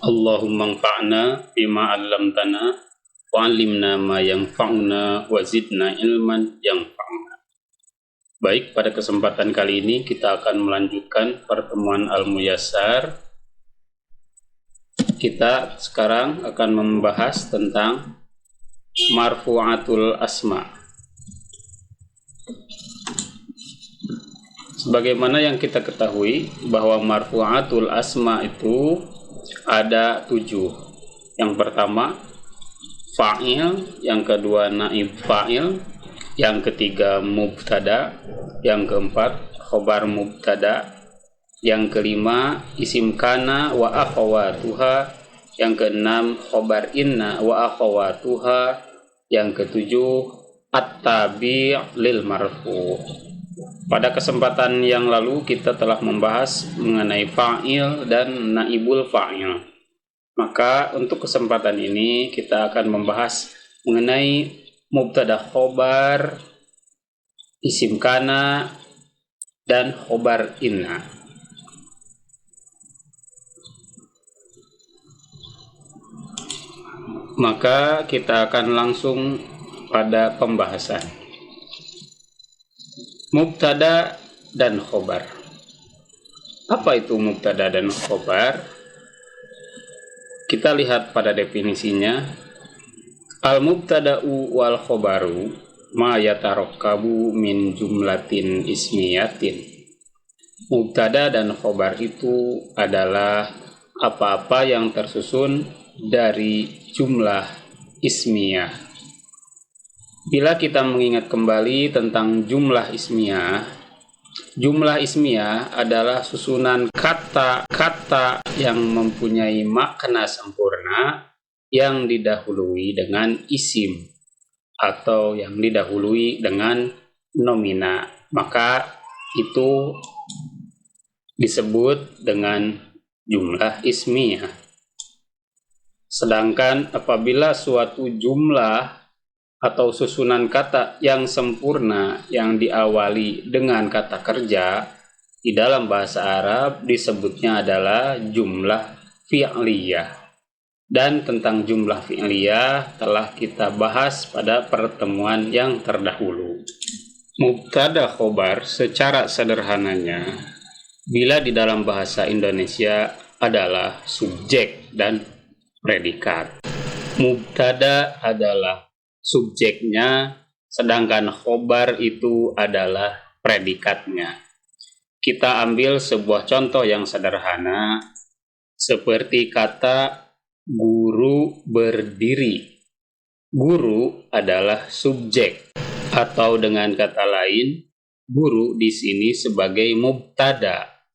Allahumma anfa'na bima 'allamtana wa 'allimna ma yanfa'una wa zidna ilman yanfa'una. Baik, pada kesempatan kali ini kita akan melanjutkan pertemuan Al-Muyassar. Kita sekarang akan membahas tentang marfu'atul asma. Sebagaimana yang kita ketahui bahwa marfu'atul asma itu ada 7. Yang pertama fa'il, yang kedua naib fa'il, yang ketiga mubtada, yang keempat khobar mubtada, yang kelima isim kana wa akhawatuha, yang keenam khobar inna wa akhawatuha, yang ketujuh at-tabi' lil marfu'. Pada kesempatan yang lalu kita telah membahas mengenai fa'il dan naibul fa'il. Maka untuk kesempatan ini kita akan membahas mengenai mubtada khobar, isim kana, dan khobar inna. Maka kita akan langsung pada pembahasan mubtada dan khobar. Apa itu mubtada dan khobar? Kita lihat pada definisinya. Al-mubtada'u wal khobaru ma yatarakkabu min jumlatin ismiyatin. Mubtada dan khobar itu adalah apa-apa yang tersusun dari jumlah ismiyah. Bila kita mengingat kembali tentang jumlah ismiyah adalah susunan kata-kata yang mempunyai makna sempurna yang didahului dengan isim atau yang didahului dengan nomina. Maka itu disebut dengan jumlah ismiyah. Sedangkan apabila suatu jumlah atau susunan kata yang sempurna yang diawali dengan kata kerja di dalam bahasa Arab disebutnya adalah jumlah fi'liyah. Dan tentang jumlah fi'liyah telah kita bahas pada pertemuan yang terdahulu. Mubtada khobar secara sederhananya bila di dalam bahasa Indonesia adalah subjek dan predikat. Mubtada adalah subjeknya, sedangkan khobar itu adalah predikatnya. Kita ambil sebuah contoh yang sederhana, seperti kata guru berdiri. Guru adalah subjek, atau dengan kata lain, guru di sini sebagai mubtada,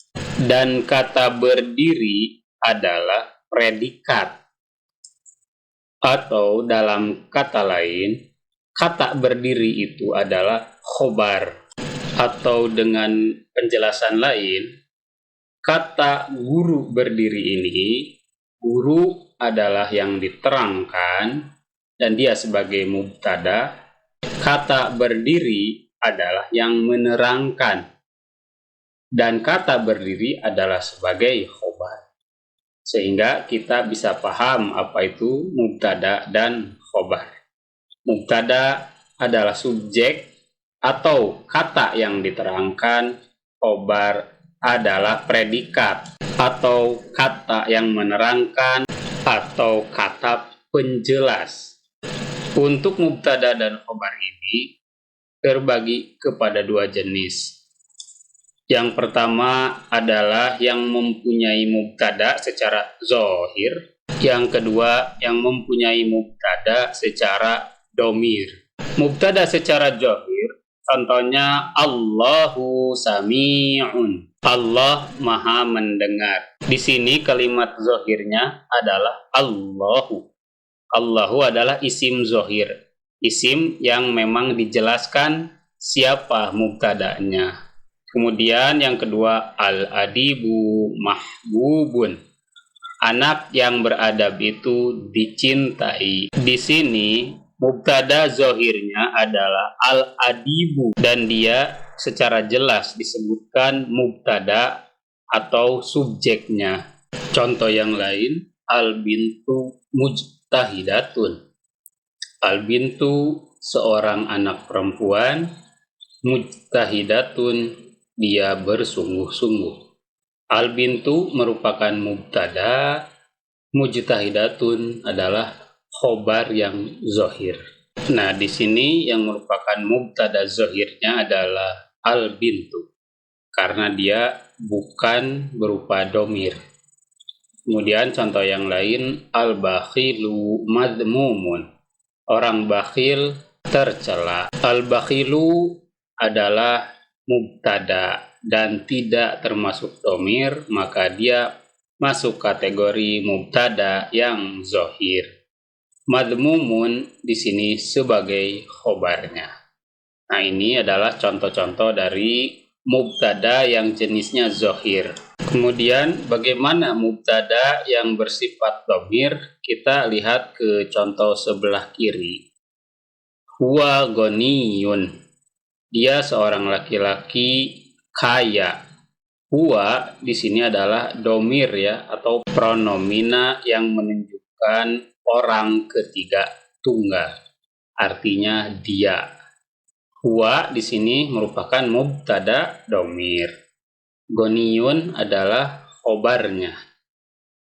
dan kata berdiri adalah predikat. Atau dalam kata lain, kata berdiri itu adalah khobar. Atau dengan penjelasan lain, kata guru berdiri ini, guru adalah yang diterangkan dan dia sebagai mubtada. Kata berdiri adalah yang menerangkan dan kata berdiri adalah sebagai khobar. Sehingga kita bisa paham apa itu mubtada dan khobar. Mubtada adalah subjek atau kata yang diterangkan, khobar adalah predikat atau kata yang menerangkan atau kata penjelas. Untuk mubtada dan khobar ini terbagi kepada 2 jenis. Yang pertama adalah yang mempunyai mubtada secara zahir. Yang kedua yang mempunyai mubtada secara domir. Mubtada secara zahir, contohnya Allahu sami'un. Allah maha mendengar. Di sini kalimat zahirnya adalah Allahu. Allahu adalah isim zahir. Isim yang memang dijelaskan siapa mubtadanya. Kemudian yang kedua, al-adibu mahbubun. Anak yang beradab itu dicintai. Di sini mubtada zahirnya adalah al-adibu dan dia secara jelas disebutkan mubtada atau subjeknya. Contoh yang lain, al-bintu mujtahidatun. Al-bintu seorang anak perempuan, mujtahidatun dia bersungguh-sungguh. Al-bintu merupakan mubtada, mujtahidatun adalah khobar yang zohir. Nah, di sini yang merupakan mubtada zohirnya adalah al-bintu, karena dia bukan berupa domir. Kemudian contoh yang lain, al-bakhilu madmumun. Orang bakhil tercela. Al-bakhilu adalah mubtada dan tidak termasuk domir, maka dia masuk kategori mubtada yang zohir. Madmumun di sini sebagai khobarnya. Nah, ini adalah contoh-contoh dari mubtada yang jenisnya zohir. Kemudian bagaimana mubtada yang bersifat domir? Kita lihat ke contoh sebelah kiri. Huwa ghaniyun. Dia seorang laki-laki kaya. Huwa di sini adalah domir ya, atau pronomina yang menunjukkan orang ketiga tunggal. Artinya dia. Huwa di sini merupakan mubtada domir. Ghaniyun adalah khobarnya.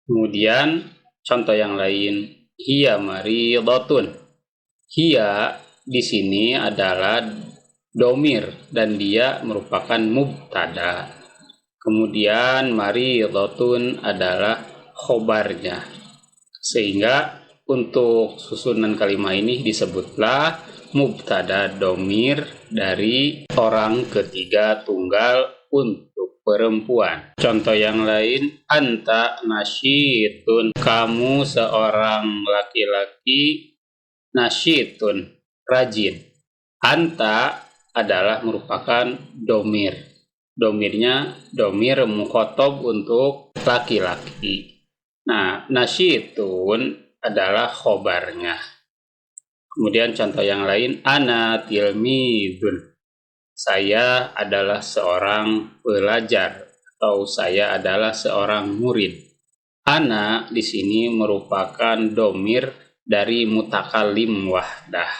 Kemudian contoh yang lain, hiya maridatun. Hiya di sini adalah domir dan dia merupakan mubtada. Kemudian maridatun adalah khobarnya. Sehingga untuk susunan kalimat ini disebutlah mubtada domir dari orang ketiga tunggal untuk perempuan. Contoh yang lain, anta nasyitun. Kamu seorang laki-laki nasyitun, rajin. Anta adalah merupakan domir. Domirnya domir mukhotob untuk laki-laki. Nah, nasyitun adalah khobarnya. Kemudian contoh yang lain, ana tilmidun. Saya adalah seorang pelajar atau saya adalah seorang murid. Ana di sini merupakan domir dari mutakallim wahdah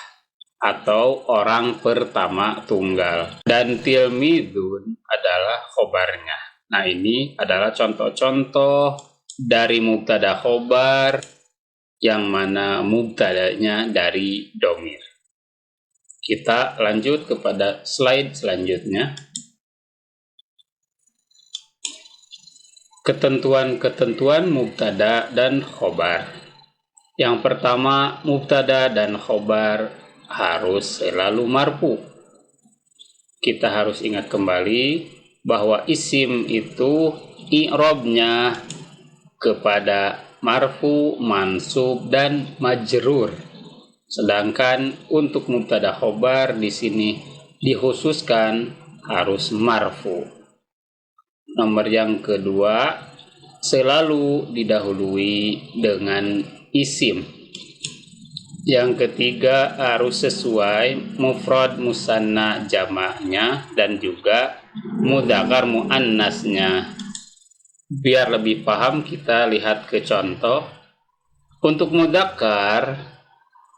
atau orang pertama tunggal, dan tilmidun adalah khobarnya. Nah, ini adalah contoh-contoh dari mubtada khobar yang mana mubtadanya dari domir. Kita lanjut kepada slide selanjutnya. Ketentuan-ketentuan mubtada dan khobar. Yang pertama, mubtada dan khobar harus selalu marfu. Kita harus ingat kembali bahwa isim itu i'rabnya kepada marfu, mansub, dan majrur. Sedangkan untuk mubtada khobar di sini dikhususkan harus marfu. Nomor yang kedua, selalu didahului dengan isim. Yang ketiga, harus sesuai mufrad musanna jamaknya dan juga mudzakkar muannasnya. Biar lebih paham, kita lihat ke contoh. Untuk mudzakkar,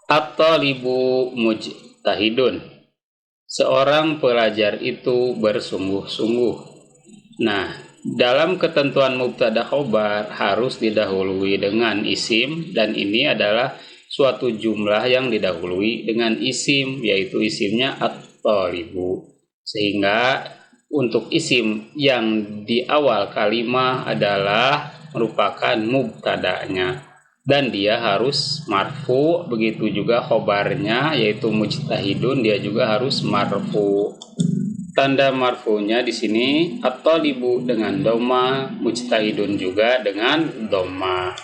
at-thalibu mujtahidun. Seorang pelajar itu bersungguh-sungguh. Nah, dalam ketentuan mubtada khobar harus didahului dengan isim, dan ini adalah suatu jumlah yang didahului dengan isim, yaitu isimnya at-thalibu. Sehingga untuk isim yang di awal kalimat adalah merupakan mubtadanya dan dia harus marfu. Begitu juga khobarnya yaitu mujtahidun, dia juga harus marfu. Tanda marfunya di sini at-thalibu dengan dhamma, mujtahidun juga dengan dhamma.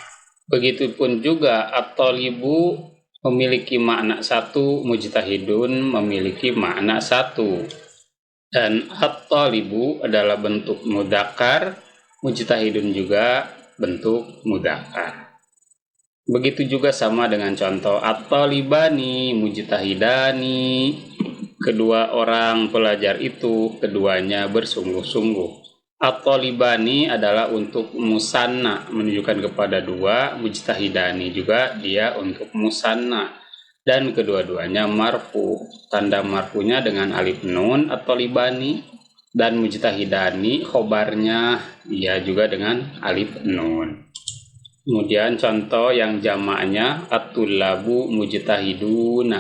Begitupun juga at-thalibu memiliki makna satu, mujtahidun memiliki makna satu. Dan at-thalibu adalah bentuk mudzakkar, mujtahidun juga bentuk mudzakkar. Begitu juga sama dengan contoh at-thalibani mujtahidani. Kedua orang pelajar itu keduanya bersungguh-sungguh. At-Thalibani adalah untuk musanna, menunjukkan kepada dua. Mujtahidani juga dia untuk musanna. Dan kedua-duanya marfu. Tanda marfunya dengan alif nun At-Thalibani. Dan mujtahidani khobarnya dia juga dengan alif nun. Kemudian contoh yang jamaknya at-tullabu mujtahiduna.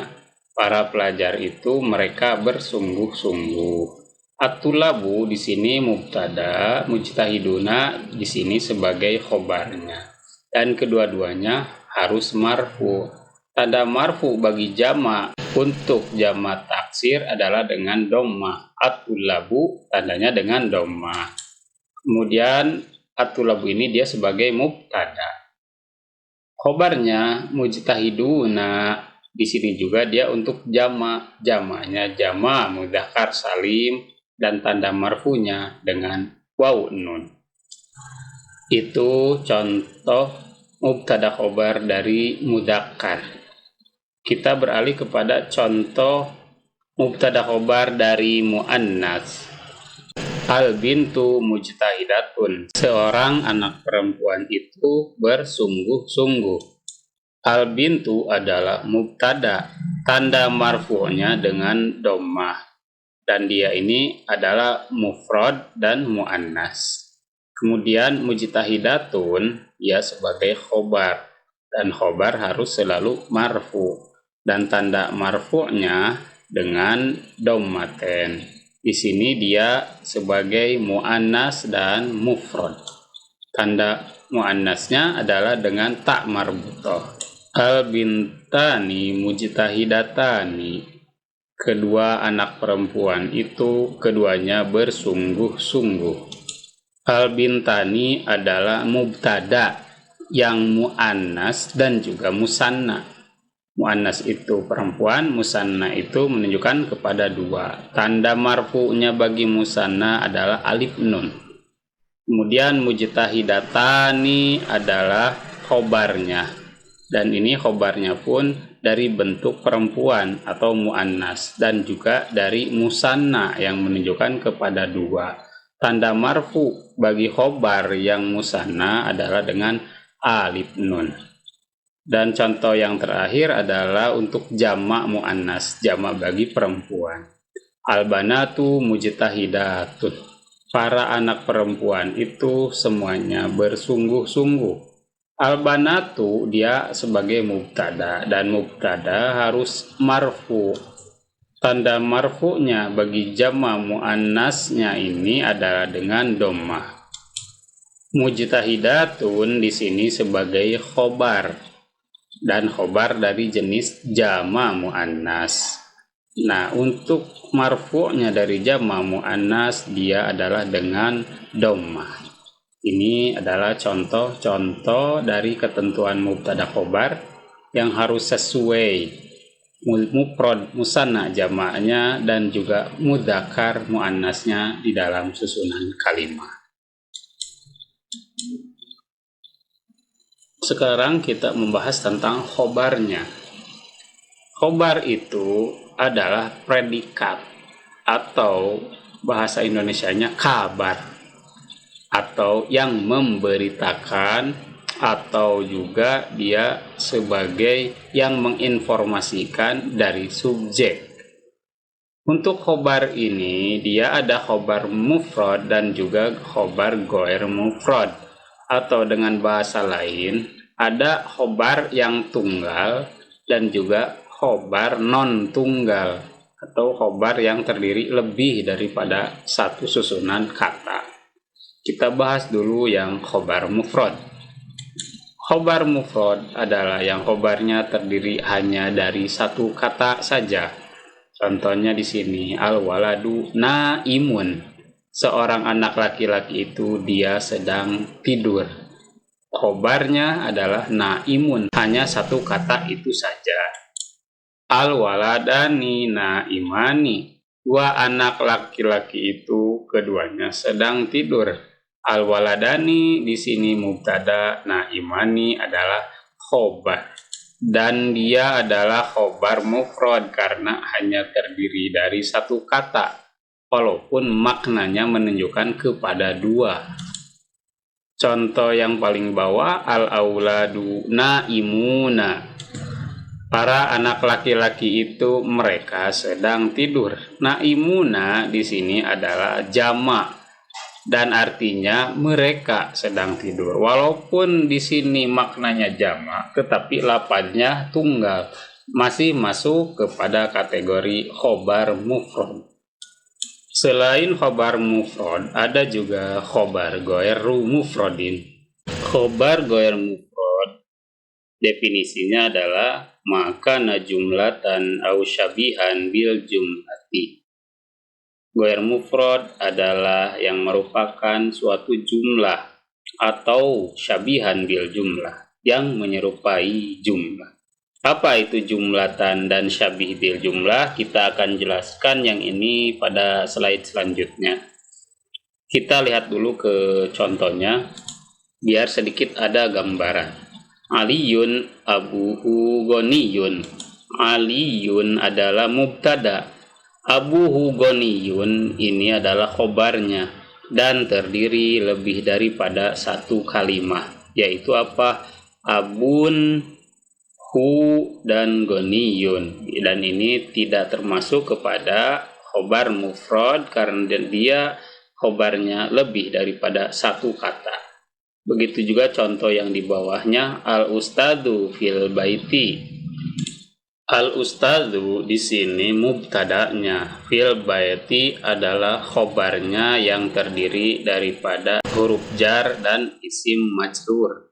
Para pelajar itu mereka bersungguh-sungguh. At-tullabu di sini mubtada, mujtahiduna di sini sebagai khobarnya. Dan kedua-duanya harus marfu. Tanda marfu bagi jamak untuk jamak taksir adalah dengan dhammah. At-tullabu tandanya dengan dhammah. Kemudian at-tullabu ini dia sebagai mubtada. Khobarnya mujtahiduna di sini juga dia untuk jamak. Jamaknya jamak mudzakkar salim dan tanda marfunya dengan waw nun. Itu contoh mubtada khobar dari mudzakkar. Kita beralih kepada contoh mubtada khobar dari muannas. Al bintu mujtahidatun. Seorang anak perempuan itu bersungguh-sungguh. Al bintu adalah mubtada, tanda marfu'nya dengan dhammah. Dan dia ini adalah mufrad dan muannas. Kemudian mujtahidatun ya sebagai khobar, dan khobar harus selalu marfu, dan tanda marfu'nya dengan dhammaten. Di sini dia sebagai muannas dan mufrad. Tanda muannasnya adalah dengan ta marbutah. Al bintani mujtahidatani. Kedua anak perempuan itu keduanya bersungguh-sungguh. Al bintani adalah mubtada yang muannas dan juga musanna. Muannas itu perempuan, musanna itu menunjukkan kepada dua. Tanda marfu'nya bagi musanna adalah alif nun. Kemudian mujtahidatani adalah khobarnya. Dan ini khobarnya pun dari bentuk perempuan atau muannas dan juga dari musanna yang menunjukkan kepada dua. Tanda marfu bagi khobar yang musanna adalah dengan alif nun. Dan contoh yang terakhir adalah untuk jamak muannas, jamak bagi perempuan. Al-banatu mujtahidatun. Para anak perempuan itu semuanya bersungguh-sungguh. Al-banatu dia sebagai mubtada, dan mubtada harus marfu. Tanda marfu'nya bagi jamak muannasnya ini adalah dengan dhammah. Mujtahidatun di sini sebagai khobar, dan khobar dari jenis jamak muannas. Nah, untuk marfu'nya dari jamak muannas dia adalah dengan dhammah. Ini adalah contoh-contoh dari ketentuan mubtada khobar yang harus sesuai mufrad musanna jamaknya dan juga mudzakkar muannasnya di dalam susunan kalimat. Sekarang kita membahas tentang khobarnya. Khobar itu adalah predikat atau bahasa Indonesianya kabar, atau yang memberitakan, atau juga dia sebagai yang menginformasikan dari subjek. Untuk khobar ini dia ada khobar mufrad dan juga khobar ghair mufrad, atau dengan bahasa lain ada khobar yang tunggal dan juga khobar non tunggal, atau khobar yang terdiri lebih daripada satu susunan kata. Kita bahas dulu yang khobar mufrad. Khobar mufrad adalah yang khobarnya terdiri hanya dari satu kata saja. Contohnya di sini al-waladu naimun. Seorang anak laki-laki itu dia sedang tidur. Khobarnya adalah naimun, hanya satu kata itu saja. Al-waladani naimani. Dua anak laki-laki itu keduanya sedang tidur. Al-waladani di sini mubtada, naimani adalah khobar, dan dia adalah khobar mufrad karena hanya terdiri dari satu kata. walaupun maknanya menunjukkan kepada dua. Contoh yang paling bawah, al-auladu naimuna. Para anak laki-laki itu mereka sedang tidur. Naimuna di sini adalah jamak dan artinya mereka sedang tidur. Walaupun di sini maknanya jamak, tetapi lafadznya tunggal, masih masuk kepada kategori khobar mufrad. Selain khobar mufrad, ada juga khobar ghairu mufradin. Khobar ghairu mufrad definisinya adalah maka jumlatan au syabihan bil jumlati. Ghairu mufrad adalah yang merupakan suatu jumlah atau syabihan bil jumlah yang menyerupai jumlah. Apa itu jumlatan dan syabih bil jumlah? Kita akan jelaskan yang ini pada slide selanjutnya. Kita lihat dulu ke contohnya, biar sedikit ada gambaran. Aliyun abuhu ghaniyun. Aliyun adalah mubtada. Abuhu ghaniyun ini adalah khobarnya dan terdiri lebih daripada satu kalimat, yaitu apa? Abun, hu, dan ghaniyun, dan ini tidak termasuk kepada khobar mufrad karena dia khobarnya lebih daripada satu kata. Begitu juga contoh yang di bawahnya, al-ustadu fil baiti. Al-ustadu di sini mubtada'nya, fil baiti adalah khobarnya yang terdiri daripada huruf jar dan isim majrur.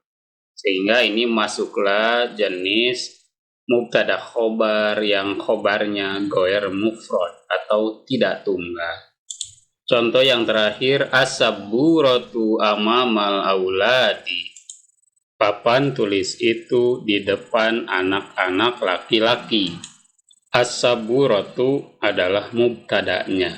Sehingga ini masuklah jenis mubtada khobar yang khobarnya ghair mufrad atau tidak tunggal. Contoh yang terakhir, as-sabburatu amamal auladi. Papan tulis itu di depan anak-anak laki-laki. As-sabburatu adalah mubtada'nya.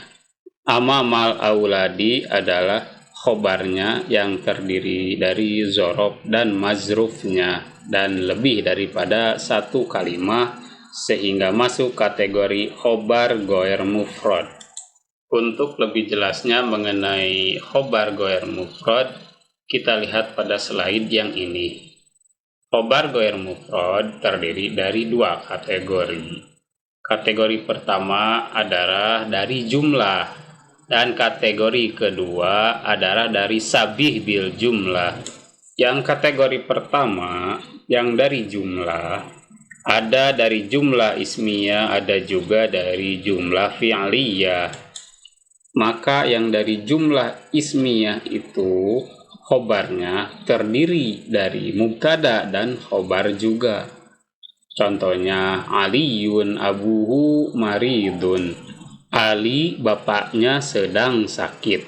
Amamal auladi adalah khobarnya yang terdiri dari zorof dan mazrufnya dan lebih daripada satu kalimat sehingga masuk kategori khobar ghair mufrad. Untuk lebih jelasnya mengenai khobar ghair mufrad, kita lihat pada slide yang ini. Khobar ghair mufrad terdiri dari dua kategori. Kategori pertama adalah dari jumlah dan kategori kedua adalah dari sabih bil jumlah. Yang kategori pertama yang dari jumlah, ada dari jumlah ismiyah, ada juga dari jumlah fi'liyah. Maka yang dari jumlah ismiyah itu khobarnya terdiri dari mubtada dan khobar juga. Contohnya, Aliyun abuhu maridun. Ali bapaknya sedang sakit.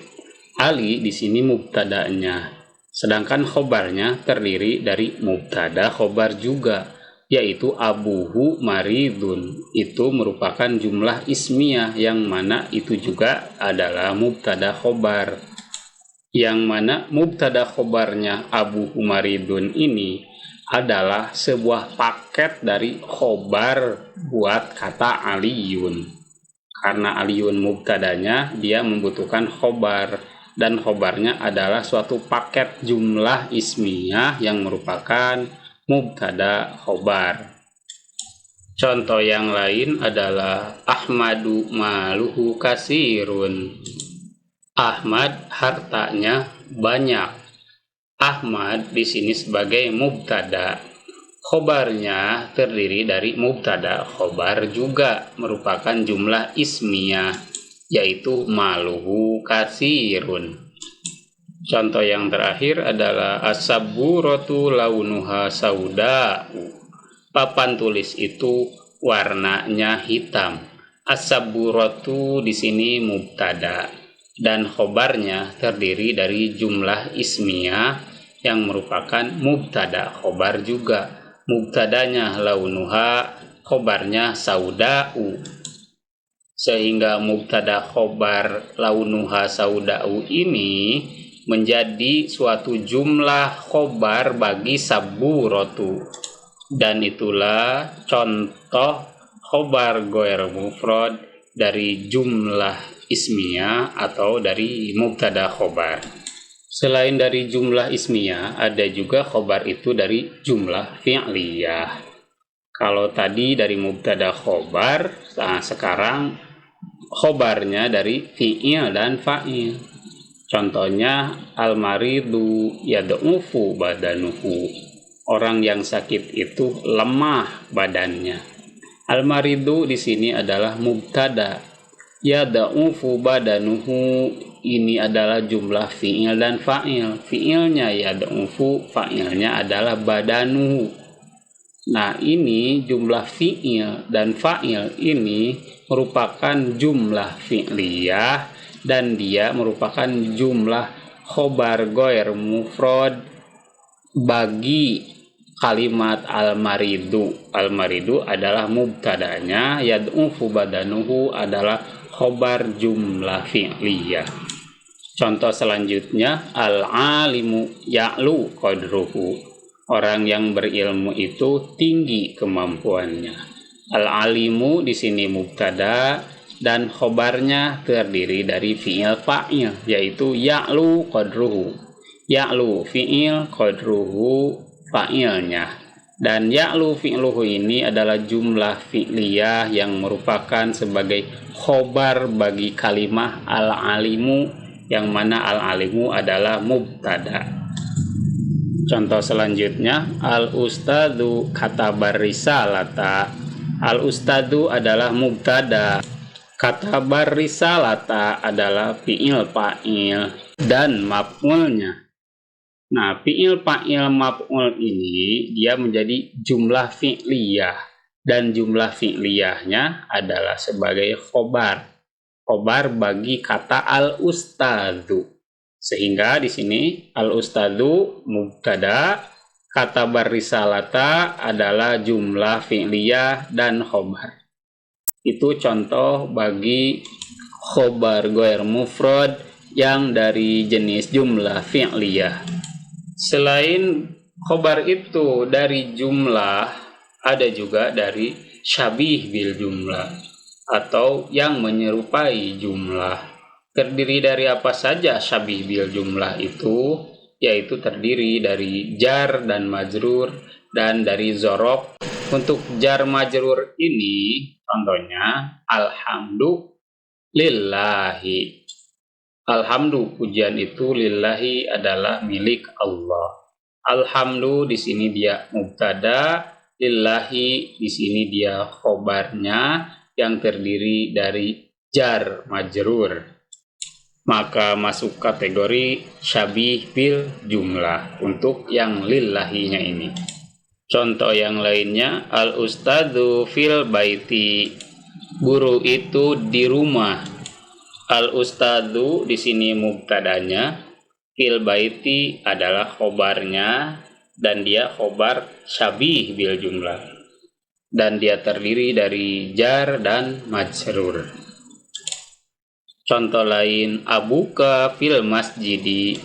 Ali di sini mubtada'nya, sedangkan khobarnya terdiri dari mubtada khobar juga, yaitu abuhu maridun. Itu merupakan jumlah ismiyah yang mana itu juga adalah mubtada khobar. Yang mana mubtada khobarnya abuhu maridun ini adalah sebuah paket dari khobar buat kata aliyun. Karena aliyun mubtadanya, dia membutuhkan khobar, dan khobarnya adalah suatu paket jumlah ismiyah yang merupakan mubtada khobar. Contoh yang lain adalah Ahmadu maluhu kasirun. Ahmad hartanya banyak. Ahmad di sini sebagai mubtada. Khobarnya terdiri dari mubtada khobar juga merupakan jumlah ismiyah, yaitu maluhu kasirun. Contoh yang terakhir adalah as-sabburatu launuha sauda'u. Papan tulis itu warnanya hitam. As-sabburatu di sini mubtada dan khobarnya terdiri dari jumlah ismiyah yang merupakan mubtada khobar juga. Mubtadanya launuha, khobarnya sauda'u. Sehingga mubtada khobar launuha sauda'u ini menjadi suatu jumlah khobar bagi sabburatu. Dan itulah contoh khobar ghair mufrad dari jumlah ismiyah atau dari mubtada khobar. Selain dari jumlah ismiyah, ada juga khobar itu dari jumlah fi'liyah. Kalau tadi dari mubtada khobar, nah sekarang khobarnya dari fi'il dan fa'il. Contohnya al-maridu yad'ufu badanuhu. Orang yang sakit itu lemah badannya. Al-maridu di sini adalah mubtada. Yad'ufu badanuhu ini adalah jumlah fi'il dan fa'il. Fi'ilnya yad'ufu, fa'ilnya adalah badanuhu. Nah, ini jumlah fi'il dan fa'il ini merupakan jumlah fi'liyah dan dia merupakan jumlah khobar ghair mufrad bagi kalimat al-maridu. Al-maridu adalah mubtadanya, yad'ufu badanuhu adalah khobar jumlah fi'liyah. Contoh selanjutnya, al-alimu ya'lu qadruhu. Orang yang berilmu itu tinggi kemampuannya. Al-alimu di sini mubtada dan khobarnya terdiri dari fi'il fa'il, yaitu ya'lu qadruhu. Ya'lu fi'il, qadruhu fa'ilnya. Dan ya'lu fi'luhu ini adalah jumlah fi'liyah yang merupakan sebagai khobar bagi kalimah al-alimu, yang mana al-alimu adalah mubtada. Contoh selanjutnya, al-ustadu katabar risalata. Al-ustadu adalah mubtada, katabar risalata adalah fi'il fa'il dan maf'ulnya. Nah, fi'il fa'il maf'ul ini dia menjadi jumlah fi'liyah dan jumlah fi'liyahnya adalah sebagai khobar. Khobar bagi kata al-ustadu. Sehingga di sini al-ustadu mubtada, katabar risalata adalah jumlah fi'liyah dan khobar. Itu contoh bagi khobar ghair mufrad yang dari jenis jumlah fi'liyah. Selain khobar itu dari jumlah, ada juga dari syabih bil jumlah atau yang menyerupai jumlah. Terdiri dari apa saja syabih bil jumlah itu? Yaitu terdiri dari jar dan majrur dan dari zorof. Untuk jar majrur ini contohnya alhamdulillahi. Alhamdu, pujian itu lillahi adalah milik Allah. Alhamdu di sini dia mubtada, lillahi di sini dia khobarnya yang terdiri dari jar majrur. Maka masuk kategori syabih bil jumlah untuk yang lillahinya ini. Contoh yang lainnya, al-ustadu fil baiti. Guru itu di rumah. Al-ustadu di sini mubtadanya, fil baiti adalah khobarnya dan dia khobar syabih bil jumlah. Dan dia terdiri dari jar dan majrur. Contoh lain, abuka fil masjidi.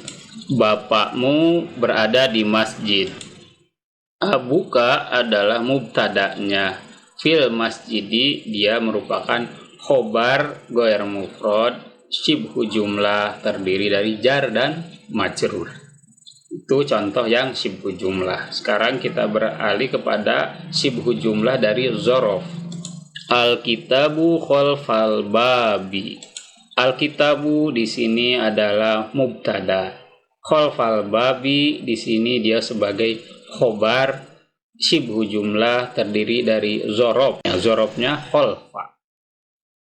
Bapakmu berada di masjid. Abuka adalah mubtadanya. Fil masjidi dia merupakan khobar ghair mufrad syibhu jumlah terdiri dari jar dan majrur. Itu contoh yang syibhu jumlah. Sekarang kita beralih kepada syibhu jumlah dari zorof. Al-kitabu khalfal babi. Al-kitabu di sini adalah mubtada. Khalfal babi di sini dia sebagai khobar syibhu jumlah terdiri dari zorof. Zorofnya khalfa.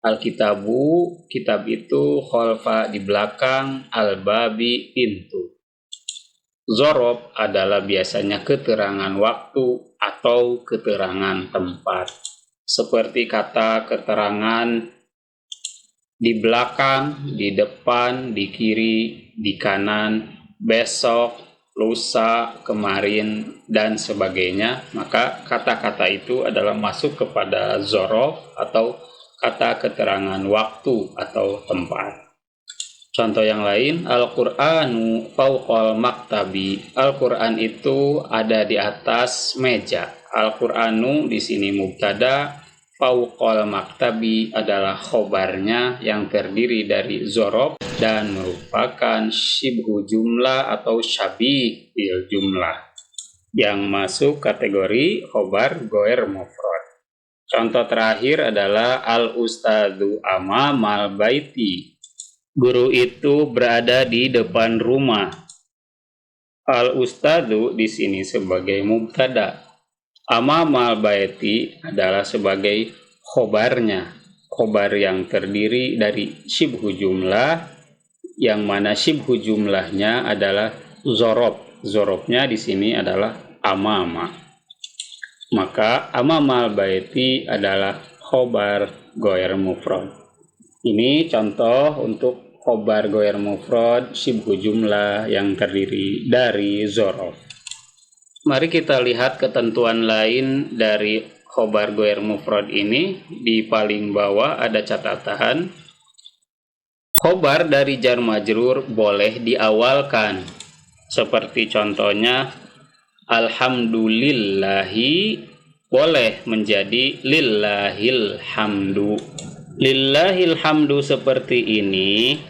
Al-kitabu, kitab itu, khalfa di belakang, al-babi pintu. Zorof adalah biasanya keterangan waktu atau keterangan tempat. Seperti kata keterangan di belakang, di depan, di kiri, di kanan, besok, lusa, kemarin, dan sebagainya. Maka kata-kata itu adalah masuk kepada zorof atau kata keterangan waktu atau tempat. Contoh yang lain, Al-Qur'anu fauqal maktabi. Al-Qur'an itu ada di atas meja. Al-Qur'anu di sini mubtada, fauqal maktabi adalah khobarnya yang terdiri dari zorob dan merupakan syibhu jumlah atau syabih bil jumlah yang masuk kategori khobar goer mufrad. Contoh terakhir adalah al-ustadzu amamal baiti. Guru itu berada di depan rumah. Al-ustadzu di sini sebagai mubtada. Amamal baiti adalah sebagai khobarnya. Khobar yang terdiri dari syibhu jumlah, yang mana syibhu jumlahnya adalah zorob. Zorobnya di sini adalah amama. Maka amamal baiti adalah khobar goer mufrad. Ini contoh untuk khobar goer mufrad syibhu jumlah yang terdiri dari zorob. Mari kita lihat ketentuan lain dari khobar goer mufrad ini. Di paling bawah ada catatan. Khobar dari jar majrur boleh diawalkan. Seperti contohnya alhamdulillahi boleh menjadi lillahil hamdu. Lillahil hamdu seperti ini.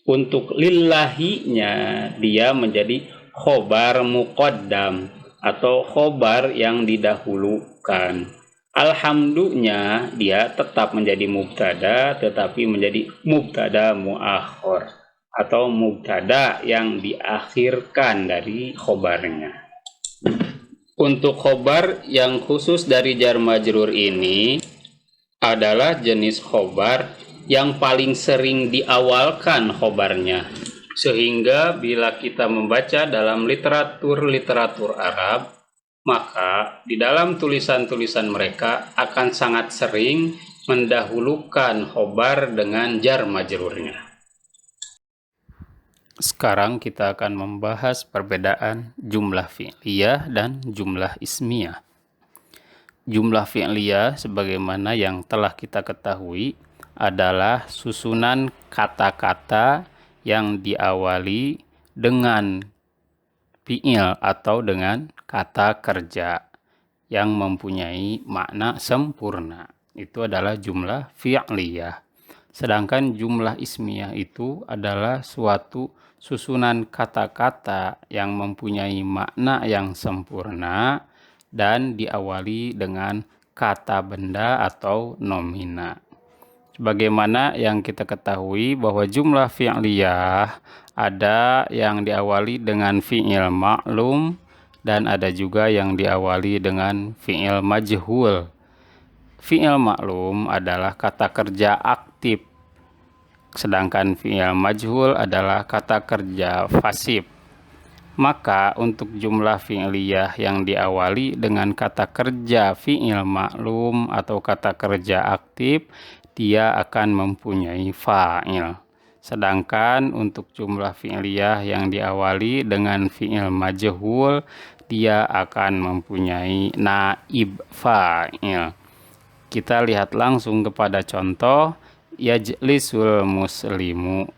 Untuk lillahinya dia menjadi khobar muqaddam atau khobar yang didahulukan. Alhamdunya dia tetap menjadi mubtada tetapi menjadi mubtada muakhir atau mubtada yang diakhirkan dari khobarnya. Untuk khobar yang khusus dari jar majrur ini adalah jenis khobar yang paling sering diawalkan khobarnya. Sehingga bila kita membaca dalam literatur Arab, maka di dalam tulisan-tulisan mereka akan sangat sering mendahulukan khobar dengan jar majrurnya. Sekarang kita akan membahas perbedaan jumlah fi'liyah dan jumlah ismiyah. Jumlah fi'liyah sebagaimana yang telah kita ketahui adalah susunan kata-kata yang diawali dengan fi'il atau dengan kata kerja yang mempunyai makna sempurna. Itu adalah jumlah fi'liyah. Sedangkan jumlah ismiyah itu adalah suatu susunan kata-kata yang mempunyai makna yang sempurna dan diawali dengan kata benda atau nomina. Sebagaimana yang kita ketahui bahwa jumlah fi'liyah ada yang diawali dengan fi'il ma'lum dan ada juga yang diawali dengan fi'il majhul. Fi'il ma'lum adalah kata kerja aktif, sedangkan fi'il majhul adalah kata kerja pasif. Maka untuk jumlah fi'liyah yang diawali dengan kata kerja fi'il maklum atau kata kerja aktif, dia akan mempunyai fa'il. Sedangkan untuk jumlah fi'liyah yang diawali dengan fi'il majhul, dia akan mempunyai naib fa'il. Kita lihat langsung kepada contoh yajlisul muslimu.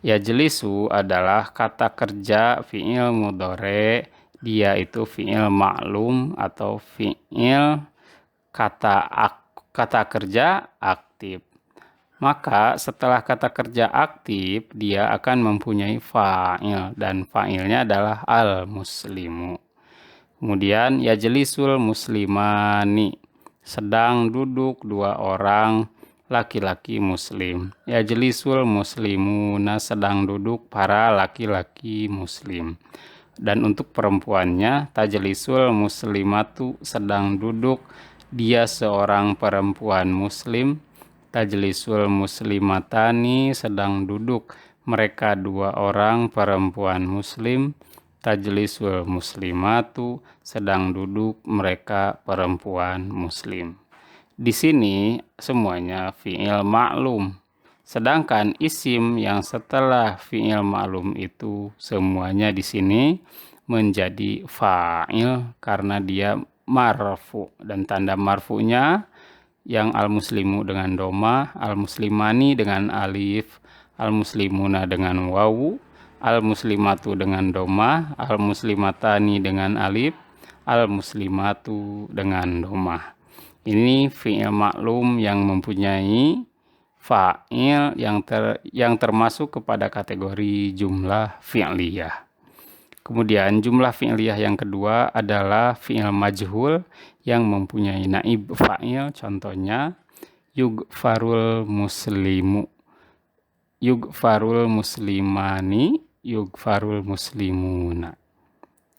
Yajlisu adalah kata kerja fi'il mudhari, dia itu fi'il maklum atau fi'il kata kerja aktif. Maka setelah kata kerja aktif dia akan mempunyai fa'il dan fa'ilnya adalah al-muslimu. Kemudian yajlisul muslimani, sedang duduk dua orang laki-laki muslim. Yajlisul muslimuna, sedang duduk para laki-laki muslim. Dan untuk perempuannya tajlisul muslimatu, sedang duduk dia seorang perempuan muslim. Tajlisul muslimatani, sedang duduk mereka dua orang perempuan muslim. Tajlisul muslimatu, sedang duduk mereka perempuan muslim. Di sini semuanya fi'il maklum. Sedangkan isim yang setelah fi'il maklum itu semuanya di sini menjadi fa'il karena dia marfu, dan tanda marfunya yang al-muslimu dengan doma, al-muslimani dengan alif, al-muslimuna dengan wawu, al-muslimatu dengan doma, al-muslimatani dengan alif, al-muslimatu dengan doma. Ini fi'il maklum yang mempunyai fa'il yang termasuk kepada kategori jumlah fi'liyah. Kemudian jumlah fi'liyah yang kedua adalah fi'il majhul yang mempunyai naib fa'il. Contohnya yugfarul muslimu, yugfarul muslimani, yugfarul muslimuna.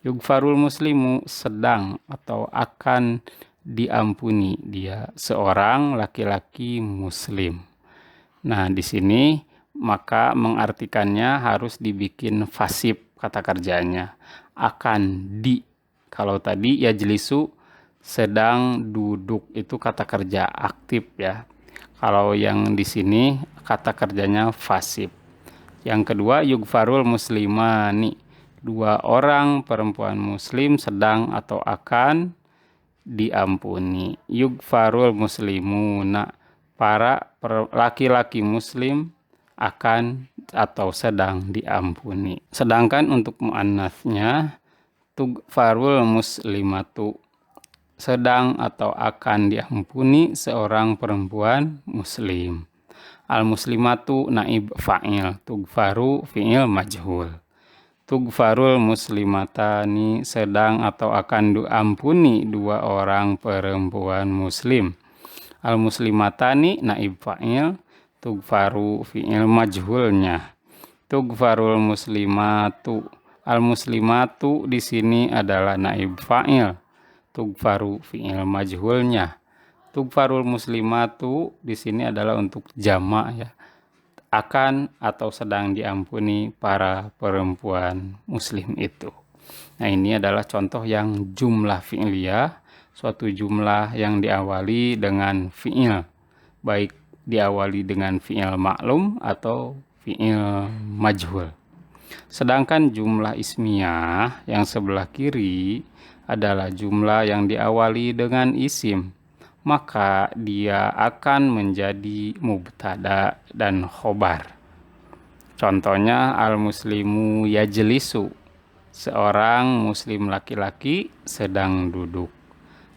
Yugfarul muslimu sedang atau akan diampuni dia seorang laki-laki muslim. Nah, di sini maka mengartikannya harus dibikin fasib kata kerjanya. Akan di. Kalau tadi yajlisu sedang duduk itu kata kerja aktif ya. Kalau yang di sini kata kerjanya fasib. Yang kedua yugfarul muslimani. 2 orang perempuan muslim sedang atau akan diampuni. Yugfarul muslimuna, para laki-laki muslim akan atau sedang diampuni. Sedangkan untuk muannasnya tugfarul muslimatu, sedang atau akan diampuni seorang perempuan muslim. Al-muslimatu naib fa'il, tugfaru fi'il majhul. Tugfarul muslimatani, sedang atau akan diampuni 2 orang perempuan muslim. Al-muslimatani naib fa'il, tugfaru fi'il majhulnya. Tugfarul muslimatu, al-muslimatu di sini adalah naib fa'il, tugfaru fi'il majhulnya. Tugfarul muslimatu di sini adalah untuk jamak ya. Akan atau sedang diampuni para perempuan muslim itu. Nah, ini adalah contoh yang jumlah fi'liyah, suatu jumlah yang diawali dengan fi'il, baik diawali dengan fi'il maklum atau fi'il majhul. Sedangkan jumlah ismiyah yang sebelah kiri adalah jumlah yang diawali dengan isim, maka dia akan menjadi mubtada dan khobar. Contohnya al-muslimu yajlisu, seorang muslim laki-laki sedang duduk.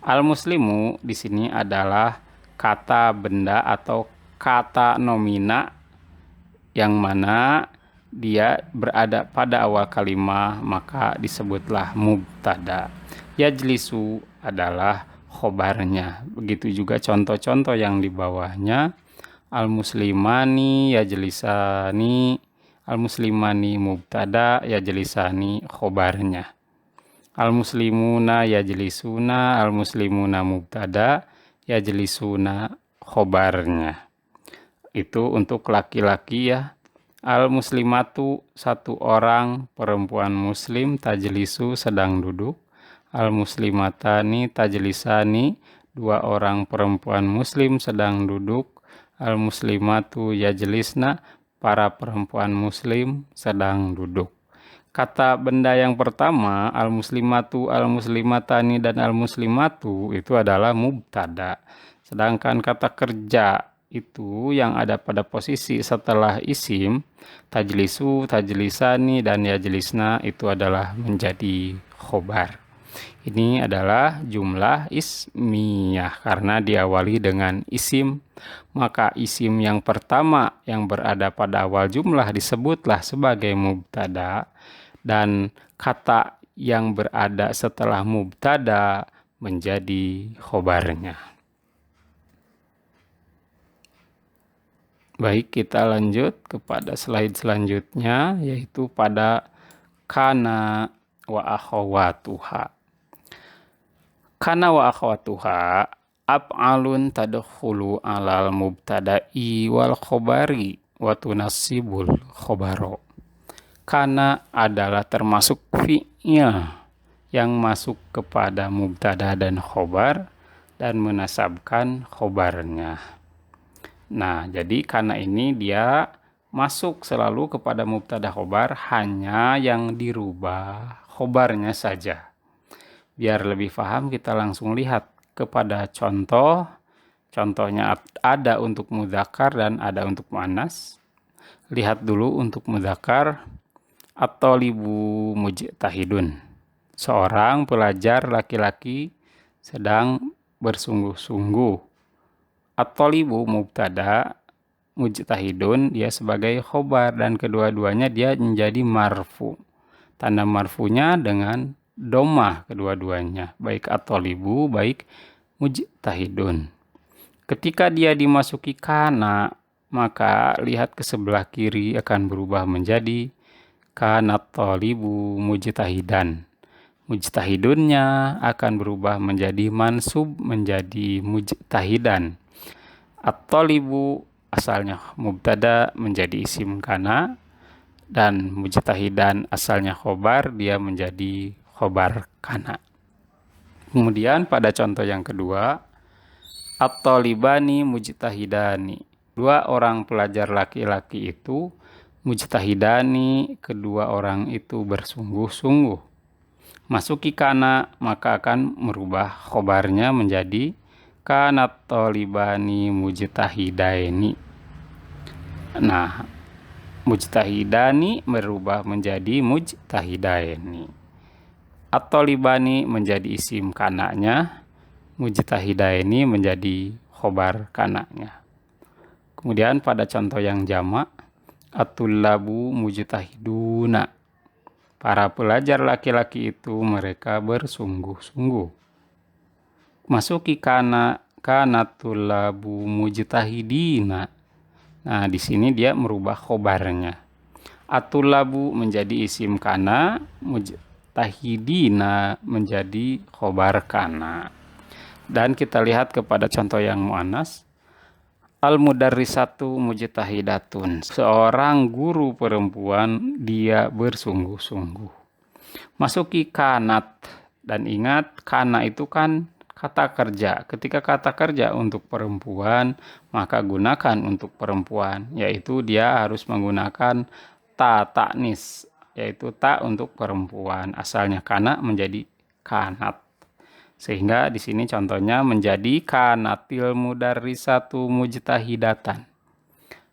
Al-muslimu di sini adalah kata benda atau kata nomina yang mana dia berada pada awal kalimah, maka disebutlah mubtada. Yajlisu adalah khobarnya. Begitu juga contoh-contoh yang di bawahnya. Al-muslimani yajlisani, al-muslimani mubtada, yajlisani khobarnya. Al-muslimuna yajlisuna, al-muslimuna mubtada, yajlisuna khobarnya. Itu untuk laki-laki ya. Al-muslimatu, 1 orang perempuan muslim, tajlisu sedang duduk. Al-muslimatani tajlisani, 2 orang perempuan muslim sedang duduk. Al-muslimatu yajlisna, para perempuan muslim sedang duduk. Kata benda yang pertama, al-muslimatu, al-muslimatani, dan al-muslimatu itu adalah mubtada. Sedangkan kata kerja itu yang ada pada posisi setelah isim, tajlisu, tajlisani, dan yajlisna itu adalah menjadi khobar. Ini adalah jumlah ismiyah karena diawali dengan isim, maka isim yang pertama yang berada pada awal jumlah disebutlah sebagai mubtada, dan kata yang berada setelah mubtada menjadi khobarnya. Baik, kita lanjut kepada slide selanjutnya, yaitu pada kana wa akhawatuha. Kana wa akhawatuha af'alun tadkhulu alal mubtada'i wal khobari wa tunassibul khobaro. Kana adalah termasuk fi'il yang masuk kepada mubtada dan khobar dan menasabkan khobarnya. Nah, jadi kana ini dia masuk selalu kepada mubtada khobar, hanya yang dirubah khobarnya saja. Biar lebih paham, kita langsung lihat kepada contoh. Contohnya ada untuk mudzakkar dan ada untuk muannas. Lihat dulu untuk mudzakkar. At-thalibu mujtahidun, seorang pelajar laki-laki sedang bersungguh-sungguh. At-thalibu mubtada, mujtahidun dia sebagai khobar, dan kedua-duanya dia menjadi marfu. Tanda marfunya dengan domah kedua-duanya, baik at-thalibu baik mujtahidun. Ketika dia dimasuki kana, maka lihat ke sebelah kiri akan berubah menjadi kanat thalibu mujtahidan. Mujtahidunnya akan berubah menjadi mansub menjadi mujtahidan. At-thalibu asalnya mubtada menjadi isim kana, dan mujtahidan asalnya khobar, dia menjadi khobar kana. Kemudian pada contoh yang kedua, at-thalibani mujtahidani. Dua orang pelajar laki-laki itu mujtahidani, kedua orang itu bersungguh-sungguh. Masuki kana, maka akan merubah khobarnya menjadi kanat thalibani mujtahidaini. Nah, mujtahidani merubah menjadi mujtahidaini. At-thalibani menjadi isim kananya, mujtahidaini menjadi khobar kananya. Kemudian pada contoh yang jamak, at-tullabu mujtahiduna. Para pelajar laki-laki itu mereka bersungguh-sungguh. Masuki kana, kanatullabu mujtahidina. Nah, di sini dia merubah khobarnya. At-tullabu menjadi isim kana, mujtahidina menjadi khobar kana. Dan kita lihat kepada contoh yang muannas. Al-mudarrisatu mujtahidatun. Seorang guru perempuan, dia bersungguh-sungguh. Masuki kanat, dan ingat kana itu kan kata kerja. Ketika kata kerja untuk perempuan, maka gunakan untuk perempuan, yaitu dia harus menggunakan ta ta'nis, yaitu ta untuk perempuan. Asalnya kana menjadi kanat. Sehingga di sini contohnya menjadi kanatil mudarrisatu mujtahidatan.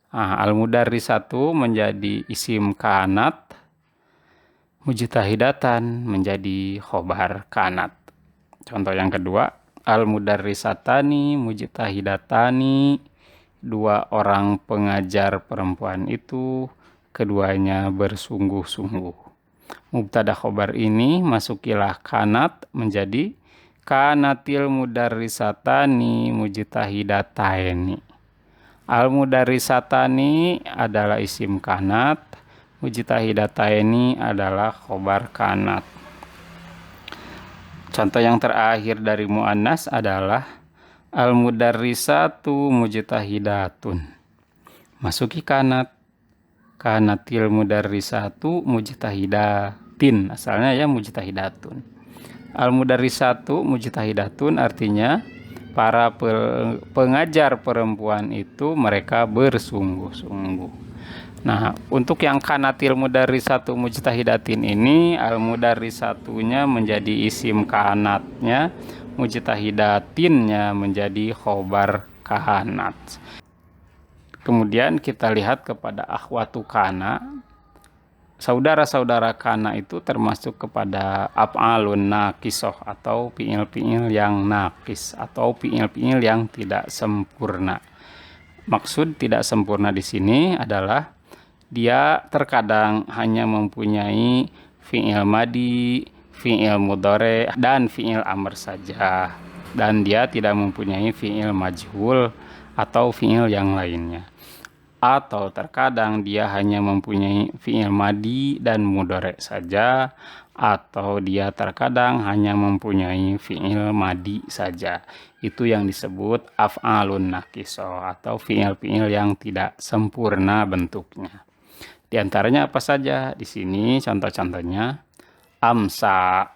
Al-mudarrisatu menjadi isim kanat, mujtahidatan menjadi khobar kanat. Contoh yang kedua, al-mudarrisatani mujtahidatani. Dua orang pengajar perempuan itu keduanya bersungguh-sungguh. Mubtada khobar ini masukilah kanat menjadi kanatil mudarrisatani mujtahidataini. Al-mudarrisatani adalah isim kanat, mujtahidataini adalah khobar kanat. Contoh yang terakhir dari muannas adalah al-mudarrisatu mujtahidatun. Masuki kanat, kanatil mudarrisatu mujtahidatin. Asalnya ya mujtahidatun. Al-mudarrisatu mujtahidatun artinya para pengajar perempuan itu mereka bersungguh-sungguh. Nah, untuk yang kanatil mudarrisatu mujtahidatin ini, al-mudarrisatunya menjadi isim kanatnya, mujtahidatinnya menjadi khobar kanat. Kemudian kita lihat kepada akhwatu kana. Saudara-saudara kana itu termasuk kepada af'alun naqisoh, atau fi'il-fi'il yang naqis, atau fi'il-fi'il yang tidak sempurna. Maksud tidak sempurna di sini adalah dia terkadang hanya mempunyai fi'il madi, fi'il mudhari, dan fi'il amr saja, dan dia tidak mempunyai fi'il majhul atau fi'il yang lainnya. Atau terkadang dia hanya mempunyai fi'il madi dan mudhari saja, atau dia terkadang hanya mempunyai fi'il madi saja. Itu yang disebut af'alun naqisoh, atau fi'il-fi'il yang tidak sempurna bentuknya. Di antaranya apa saja? Di sini contoh-contohnya, amsa,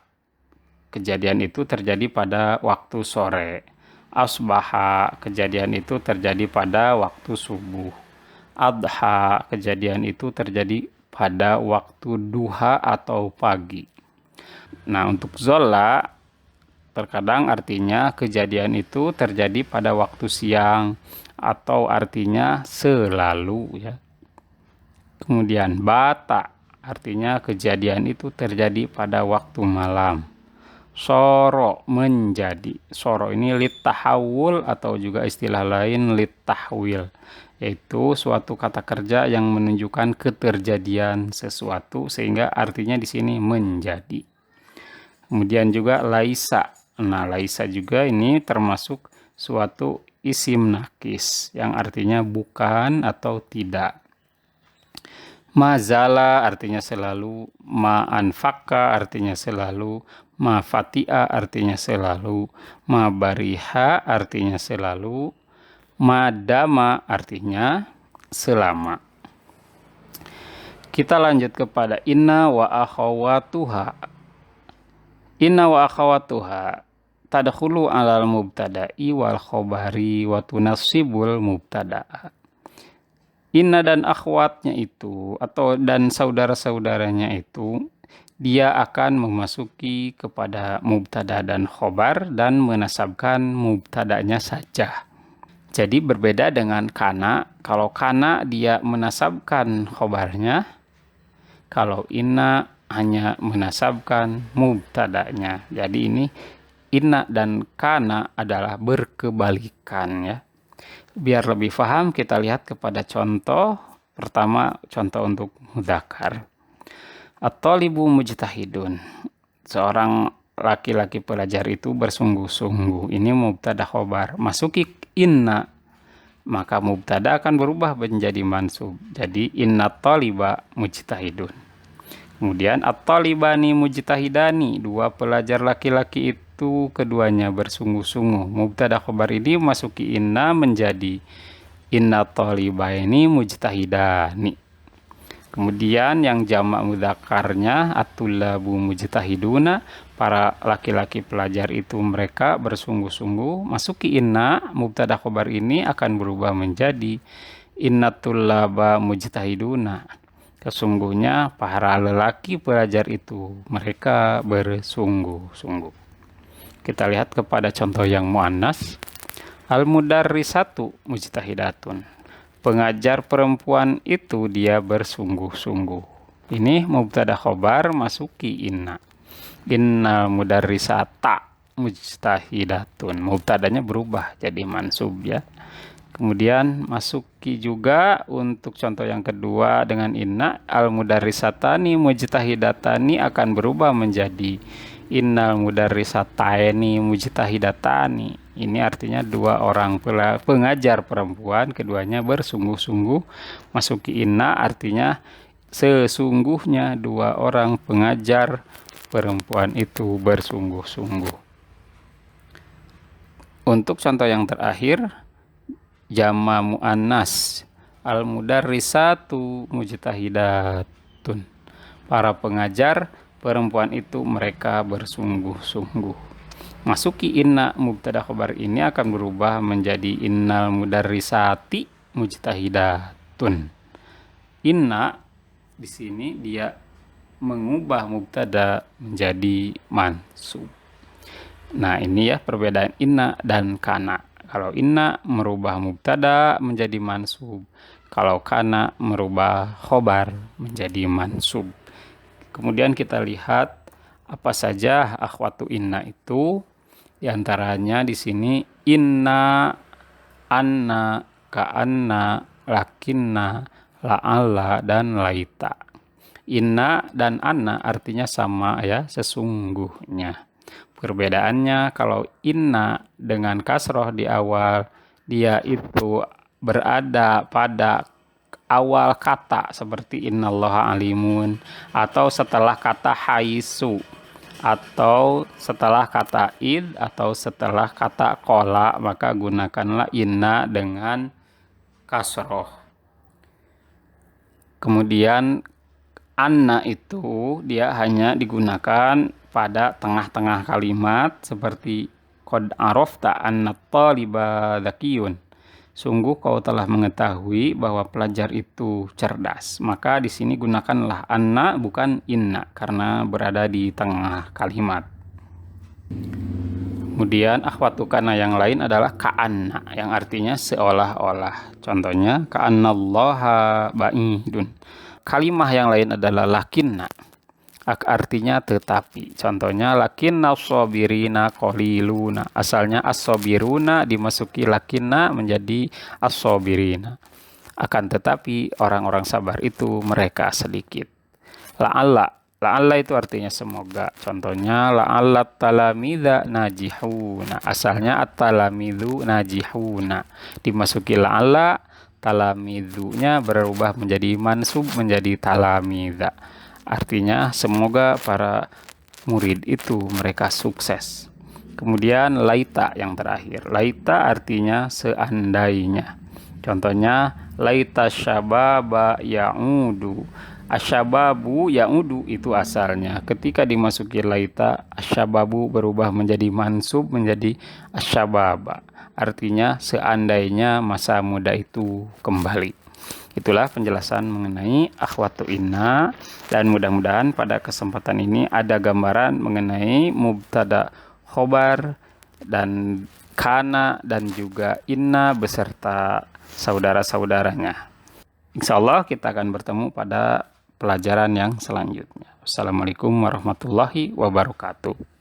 kejadian itu terjadi pada waktu sore. Asbaha, kejadian itu terjadi pada waktu subuh. Adha, kejadian itu terjadi pada waktu duha atau pagi. Nah, untuk zola terkadang artinya kejadian itu terjadi pada waktu siang, atau artinya selalu ya. Kemudian bata artinya kejadian itu terjadi pada waktu malam. Soro, menjadi. Soro ini litahawul atau juga istilah lain litahwil, yaitu suatu kata kerja yang menunjukkan keterjadian sesuatu sehingga artinya di sini menjadi. Kemudian juga laisa. Nah, laisa juga ini termasuk suatu isim nakis yang artinya bukan atau tidak. Mazala artinya selalu, ma'anfaka artinya selalu, ma'fatia artinya selalu, ma'bariha artinya selalu, madama artinya selama. Kita lanjut kepada inna wa akhawatuha. Inna wa akhawatuha tadkhulu alal mubtada'i wal khobari wa tunassibul mubtada'a. Inna dan akhwatnya itu atau dan saudara-saudaranya itu dia akan memasuki kepada mubtada dan khobar dan menasabkan mubtadanya saja. Jadi berbeda dengan kana. Kalau kana dia menasabkan khobarnya, kalau inna hanya menasabkan mubtadanya. Jadi ini inna dan kana adalah berkebalikan ya. Biar lebih paham kita lihat kepada contoh. Pertama contoh untuk mudzakkar. At-thalibu mujtahidun. Seorang laki-laki pelajar itu bersungguh-sungguh. Ini mubtada khobar. Masuki inna, maka mubtada akan berubah menjadi mansub. Jadi inna thaliba mujtahidun. Kemudian at-talibani mujtahidani. Dua pelajar laki-laki itu keduanya bersungguh-sungguh. Mubtada khobar ini masuki inna menjadi inna thalibaini mujtahidani. Kemudian yang jamak mudzakarnya at-tullabu mujtahiduna, para laki-laki pelajar itu mereka bersungguh-sungguh. Masuki inna, mubtada khobar ini akan berubah menjadi inna tullaba mujtahiduna. Sesungguhnya para lelaki pelajar itu mereka bersungguh-sungguh. Kita lihat kepada contoh yang muannas. Al-mudarrisatu mujtahidatun. Pengajar perempuan itu dia bersungguh-sungguh. Ini mubtada khobar masuki inna. Innal mudarrisata mujtahidatun. Mubtadanya berubah jadi mansub ya. Kemudian masuki juga untuk contoh yang kedua dengan inna. Al-mudarrisatani mujtahidatani akan berubah menjadi innal mudarrisataini mujtahidatani. Ini artinya dua orang pengajar perempuan, keduanya bersungguh-sungguh. Masuki inna artinya sesungguhnya dua orang pengajar perempuan itu bersungguh-sungguh. Untuk contoh yang terakhir, jama muannas al-mudarrisatu mujtahidatun. Para pengajar perempuan itu mereka bersungguh-sungguh. Masuki inna mubtada khobar ini akan berubah menjadi innal mudarrisati mujtahidatun. Inna di sini dia mengubah mubtada menjadi mansub. Nah, ini ya perbedaan inna dan kana. Kalau inna merubah mubtada menjadi mansub. Kalau kana merubah khobar menjadi mansub. Kemudian kita lihat apa saja akhwatu inna itu. Di antaranya di sini inna, anna, ka'anna, lakinna, la'alla, dan laita. Inna dan anna artinya sama ya, sesungguhnya. Perbedaannya kalau inna dengan kasroh di awal, dia itu berada pada awal kata seperti innallaha alimun, atau setelah kata haisu, atau setelah kata id, atau setelah kata kola, maka gunakanlah inna dengan kasroh. Kemudian anna itu dia hanya digunakan pada tengah-tengah kalimat seperti qad arafta anna taliba dzakiyun. Sungguh kau telah mengetahui bahwa pelajar itu cerdas. Maka di sini gunakanlah anna bukan inna karena berada di tengah kalimat. Kemudian akhwatu kana yang lain adalah ka'anna yang artinya seolah-olah. Contohnya ka'annallaha ba'idun. Kalimah yang lain adalah lakinna. artinya tetapi. Contohnya lakinna as-sabirina qaliluna. Asalnya as-sabiruna dimasuki lakinna menjadi as-sabirina. Akan tetapi orang-orang sabar itu mereka sedikit. La'alla. La'alla itu artinya semoga. Contohnya la'alla talamidha najihuna. Asalnya at-talamidhu najihuna. Dimasuki la'alla, talamidhunya berubah menjadi mansub menjadi talamidha. Artinya semoga para murid itu mereka sukses. Kemudian laita yang terakhir. Laita artinya seandainya. Contohnya laita syababa ya'udu. Asyababu ya'udu itu asalnya. Ketika dimasuki laita, asyababu berubah menjadi mansub menjadi asyababa. Artinya seandainya masa muda itu kembali. Itulah penjelasan mengenai akhwatu inna, dan mudah-mudahan pada kesempatan ini ada gambaran mengenai mubtada khobar dan kana dan juga inna beserta saudara-saudaranya. Insya Allah kita akan bertemu pada pelajaran yang selanjutnya. Wassalamualaikum warahmatullahi wabarakatuh.